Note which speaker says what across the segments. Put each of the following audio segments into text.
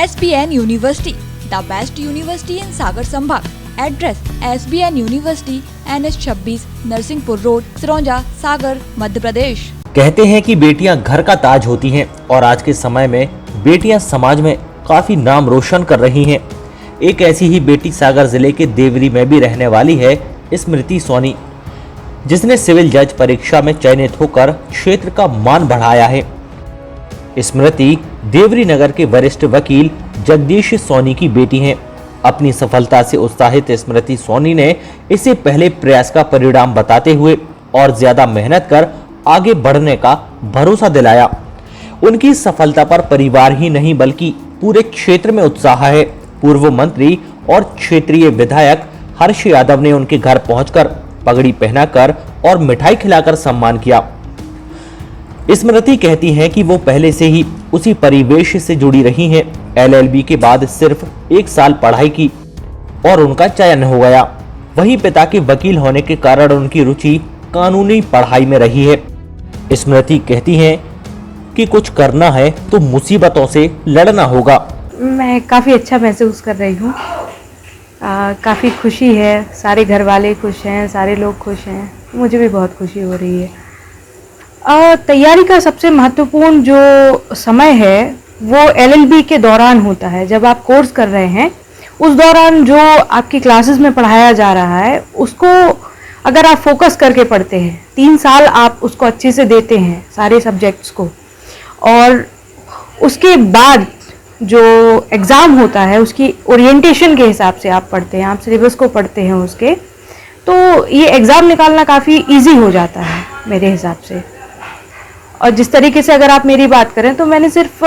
Speaker 1: SBN University, the best university in Sagar Sambhag. Address: SBN University, NH26, Narsinghpur road, Siraunja, Sagar, Madhya Pradesh.
Speaker 2: कहते हैं कि बेटियां घर का ताज होती हैं और आज के समय में बेटियां समाज में काफी नाम रोशन कर रही हैं। एक ऐसी ही बेटी सागर जिले के देवरी में भी रहने वाली है स्मृति सोनी, जिसने सिविल जज परीक्षा में चयनित होकर क्षेत्र का मान बढ़ाया है। स्मृति देवरी नगर के वरिष्ठ वकील जगदीश सोनी की बेटी हैं। अपनी सफलता से उत्साहित स्मृति सोनी ने इसे पहले प्रयास का परिणाम बताते हुए और ज्यादा मेहनत कर आगे बढ़ने का भरोसा दिलाया। उनकी सफलता पर परिवार ही नहीं बल्कि पूरे क्षेत्र में उत्साह है। पूर्व मंत्री और क्षेत्रीय विधायक हर्ष यादव ने उनके घर पहुंचकर पगड़ी पहनाकर और मिठाई खिलाकर सम्मान किया। स्मृति कहती हैं कि वो पहले से ही उसी परिवेश से जुड़ी रही हैं। LLB के बाद सिर्फ 1 साल पढ़ाई की और उनका चयन हो गया। वहीं पिता के वकील होने के कारण उनकी रुचि कानूनी पढ़ाई में रही है। स्मृति कहती हैं कि कुछ करना है तो मुसीबतों से लड़ना होगा।
Speaker 3: मैं काफ़ी अच्छा महसूस कर रही हूँ। काफ़ी खुशी है, सारे घर वाले खुश हैं, सारे लोग खुश हैं, मुझे भी बहुत खुशी हो रही है। तैयारी का सबसे महत्वपूर्ण जो समय है वो LLB के दौरान होता है। जब आप कोर्स कर रहे हैं उस दौरान जो आपकी क्लासेस में पढ़ाया जा रहा है उसको अगर आप फोकस करके पढ़ते हैं, 3 साल आप उसको अच्छे से देते हैं सारे सब्जेक्ट्स को, और उसके बाद जो एग्ज़ाम होता है उसकी ओरिएंटेशन के हिसाब से आप पढ़ते हैं, आप सिलेबस को पढ़ते हैं उसके, तो ये एग्ज़ाम निकालना काफ़ी इजी हो जाता है मेरे हिसाब से। और जिस तरीके से अगर आप मेरी बात करें तो मैंने सिर्फ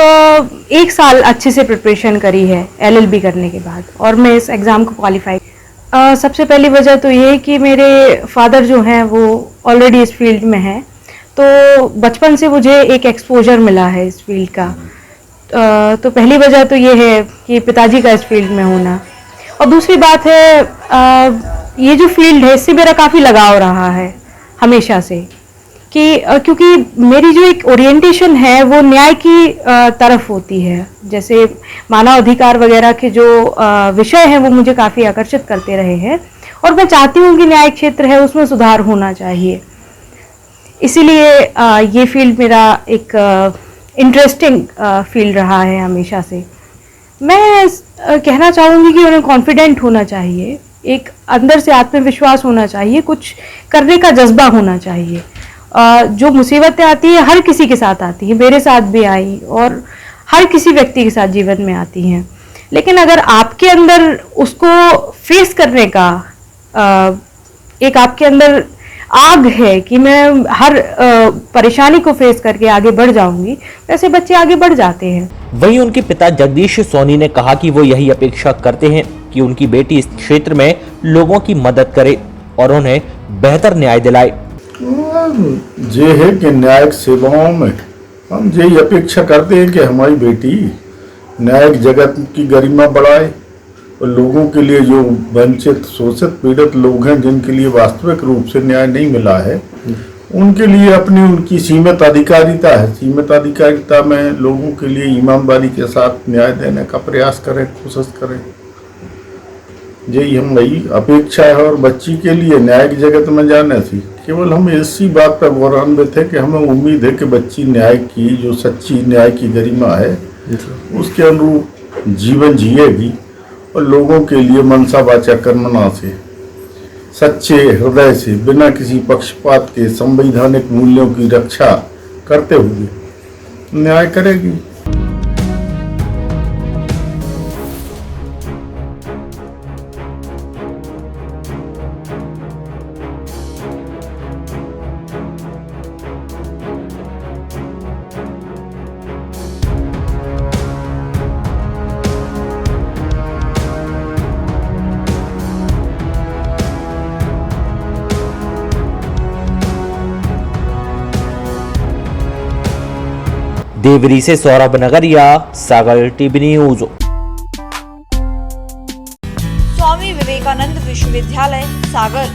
Speaker 3: 1 साल अच्छे से प्रिपरेशन करी है LLB करने के बाद और मैं इस एग्ज़ाम को क्वालिफाई। सबसे पहली वजह तो ये कि मेरे फादर जो हैं वो ऑलरेडी इस फील्ड में हैं, तो बचपन से मुझे एक एक्सपोजर मिला है इस फील्ड का। तो पहली वजह तो ये है कि पिताजी का इस फील्ड में होना, और दूसरी बात है ये जो फील्ड है इससे मेरा काफ़ी लगाव रहा है हमेशा से, कि क्योंकि मेरी जो एक ओरिएंटेशन है वो न्याय की तरफ होती है। जैसे मानव अधिकार वगैरह के जो विषय हैं वो मुझे काफ़ी आकर्षित करते रहे हैं और मैं चाहती हूँ कि न्याय क्षेत्र है उसमें सुधार होना चाहिए। इसीलिए ये फील्ड मेरा एक इंटरेस्टिंग फील्ड रहा है हमेशा से। मैं कहना चाहूँगी कि उन्हें कॉन्फिडेंट होना चाहिए, एक अंदर से आत्मविश्वास होना चाहिए, कुछ करने का जज्बा होना चाहिए। जो मुसीबतें आती है हर किसी के साथ आती है, मेरे साथ भी आई और हर किसी व्यक्ति के साथ जीवन में आती हैं, लेकिन अगर आपके अंदर उसको फेस करने का एक आपके अंदर आग है कि मैं हर परेशानी को फेस करके आगे बढ़ जाऊंगी, वैसे बच्चे आगे बढ़ जाते हैं।
Speaker 2: वहीं उनके पिता जगदीश सोनी ने कहा कि वो यही अपेक्षा करते हैं कि उनकी बेटी इस क्षेत्र में लोगों की मदद करे और उन्हें बेहतर न्याय दिलाए।
Speaker 4: ये है कि न्यायिक सेवाओं में हम यही अपेक्षा करते हैं कि हमारी बेटी न्यायिक जगत की गरिमा बढ़ाए और लोगों के लिए जो वंचित शोषित पीड़ित लोग हैं जिनके लिए वास्तविक रूप से न्याय नहीं मिला है उनके लिए अपनी उनकी सीमित अधिकारिता है, सीमित अधिकारिता में लोगों के लिए ईमानदारी के साथ न्याय देने का प्रयास करें, कोशिश करें। यही हम वही अपेक्षा है और बच्ची के लिए न्यायिक जगत में जाने थी। केवल हम इसी बात पर गौरवान्वित है कि हमें उम्मीद है कि बच्ची न्याय की जो सच्ची न्याय की गरिमा है उसके अनुरूप जीवन जिएगी और लोगों के लिए मनसा वाचा कर्मणा से सच्चे हृदय से बिना किसी पक्षपात के संवैधानिक मूल्यों की रक्षा करते हुए न्याय करेगी।
Speaker 2: देवरी से सौरभ नगरिया, सागर टीवी न्यूज।
Speaker 1: स्वामी विवेकानंद विश्वविद्यालय सागर।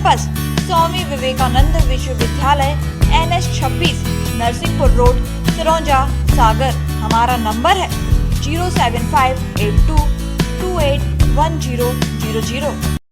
Speaker 1: कैंपस स्वामी विवेकानंद विश्वविद्यालय NH 26 नरसिंहपुर रोड सिरौंजा सागर। हमारा नंबर है 07582281000।